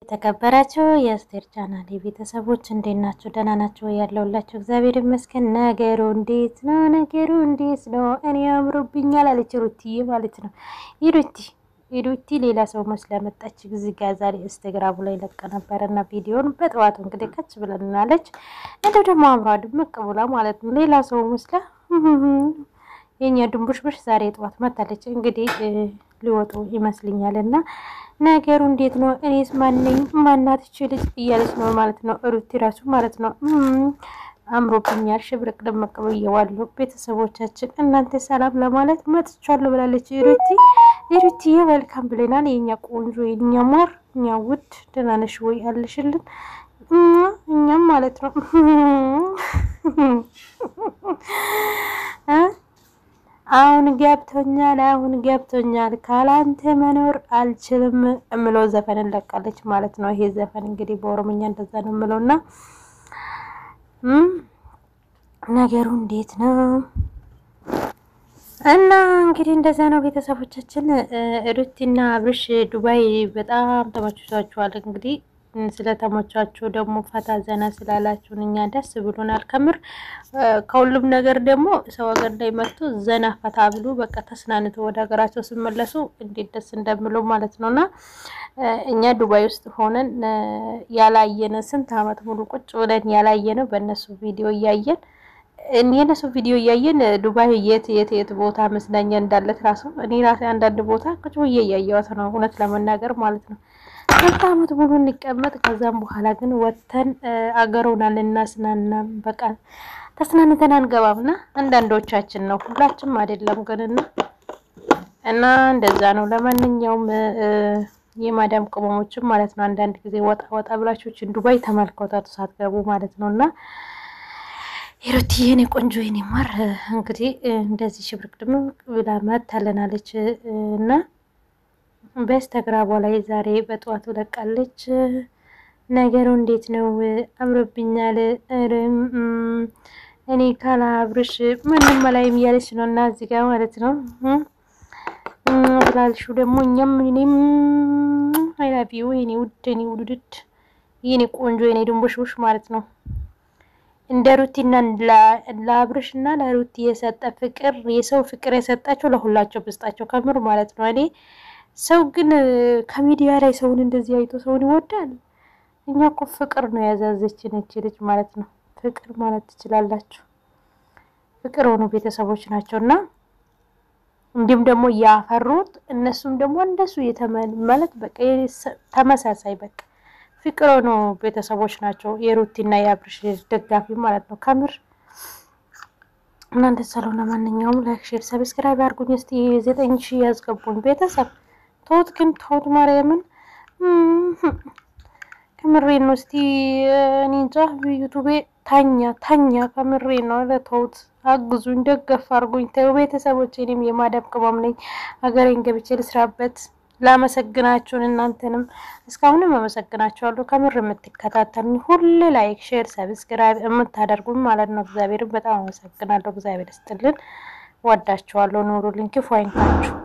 ተከበራችሁ የአስቴር ቻናል ቤተሰቦች እንዴት ናችሁ? ደህና ናችሁ? ያለውላችሁ እግዚአብሔር ይመስገን። ነገሩ እንዴት ነው? እኔ አምሮብኛል አለች ሩቲዬ ማለት ነው። ሩቲ ሌላ ሰው መስላ መጣች። እዚህ ጋር ዛሬ ኢንስታግራም ላይ ለቀ ነበርና ቪዲዮን በጠዋቱ እንግዲህ ከች ብለናለች። እንደው ደግሞ አምራ ድምቅ ብላ ማለት ነው። ሌላ ሰው መስላ የኛ ድንቡሽቡሽ ዛሬ ጠዋት መጣለች። እንግዲህ ሊወጡ ይመስልኛልና ነገሩ እንዴት ነው? እኔስ ማንነኝ ማናት ልጅ እያለች ነው ማለት ነው። ሩቲ ራሱ ማለት ነው አምሮብኛል ሽብርቅ ደመቅ ብዬዋለሁ። ቤተሰቦቻችን እናንተ ሰላም ለማለት መጥቻለሁ ብላለች ሩቲ ወልካም ብለናል። የኛ ቆንጆ የኛ ማር እኛ ውድ ደህና ነሽ ወይ አለሽልን? እኛም ማለት ነው አሁን ገብቶኛል ካላንተ መኖር አልችልም እምለው ዘፈን ለቃለች ማለት ነው። ይሄ ዘፈን እንግዲህ በኦሮምኛ እንደዛ ነው እምለውና ነገሩ እንዴት ነው? እና እንግዲህ እንደዛ ነው ቤተሰቦቻችን። ሩቲና አብርሽ ዱባይ በጣም ተመችቷቸዋል። እንግዲህ ስለተመቻችሁ ደግሞ ፈታ ዘና ስላላችሁን እኛ ደስ ብሎናል። ከምር ከሁሉም ነገር ደግሞ ሰው ሀገር ላይ መጥቶ ዘና ፈታ ብሎ በቃ ተስናንቶ ወደ ሀገራቸው ሲመለሱ እንዴት ደስ እንደምለው ማለት ነውና እኛ ዱባይ ውስጥ ሆነን ያላየነ ስንት አመት ሙሉ ቁጭ ብለን ያላየነ በእነሱ ቪዲዮ እያየን የነሱ ቪዲዮ እያየን ዱባይ የት ቦታ መስናኛ እንዳለ ራሱ እኔ ራሴ አንዳንድ ቦታ ቁጭ ብዬ እያየኋት ነው እውነት ለመናገር ማለት ነው። ስንት አመት ሙሉ እንቀመጥ ከዛም በኋላ ግን ወተን አገሩናል እናስናና በቃ ተስናንተን አንገባምና አንዳንዶቻችን ነው ሁላችንም አይደለም ግን እና እንደዛ ነው። ለማንኛውም የማዳም ቅመሞችም ማለት ነው አንዳንድ ጊዜ ወጣ ብላችሁ ዱባይ ተመልከቷት ሳትገቡ ማለት ነውና ሩቲዬ ነው ቆንጆ የኔ ማር እንግዲህ እንደዚህ ሽብርቅ ድምቅ ብላ መታለናለች እና በኢንስታግራም ላይ ዛሬ በጠዋቱ ለቃለች። ነገሩ እንዴት ነው? አምሮብኛል እኔ ካላ አብርሽ ምንም ማላይም ያለች ነውና እዚህ ጋር ማለት ነው ብላልሹ ደግሞ እኔም አይ ላቭ ዩ የኔ ውድ የኔ ቆንጆ የኔ ድንቡሽቡሽ ማለት ነው። እንደ ሩቲና ለአብርሽና ለሩቲ የሰጠ ፍቅር የሰው ፍቅር የሰጣቸው ለሁላቸው ብስጣቸው ከምር ማለት ነው። እኔ ሰው ግን ከሚዲያ ላይ ሰውን እንደዚህ አይቶ ሰውን ይወዳል። እኛ እኮ ፍቅር ነው ያዛዘችን እቺ ልጅ ማለት ነው። ፍቅር ማለት ትችላላችሁ። ፍቅር ሆኖ ቤተሰቦች ናቸውና እንዲም ደግሞ ያፈሩት እነሱም ደግሞ እንደሱ ማለት በቃ ተመሳሳይ በቃ ፍቅር ሆኖ ቤተሰቦች ናቸው። የሩቲና የአብርሽ ደጋፊ ማለት ነው ከምር እናንተ ሰላም ለማንኛውም ላይክ ሼር ሰብስክራይብ አድርጉኝ። እስቲ 9000 ያስገቡኝ ቤተሰብ ተውት ማርያምን ከምሬ ነው። እስቲ እኔ እንጃ ዩቲዩብ ታኛ ከምሬ ነው። ለተውት አግዙኝ ደገፍ አድርጉኝ ተው ቤተሰቦቼ። እኔም የማዳም ቅመም ነኝ ሀገሬን ገብቼ ልስራበት። ላመሰግናችሁን እናንተንም እስካሁንም አመሰግናችኋለሁ ከምር የምትከታተሉኝ ሁሉ ላይክ ሼር ሰብስክራይብ የምታደርጉኝ ማለት ነው። እግዚአብሔር በጣም አመሰግናለሁ። እግዚአብሔር ይስጥልን። ወዳችኋለሁ። ኑሩልኝ ክፉ አይንካችሁ።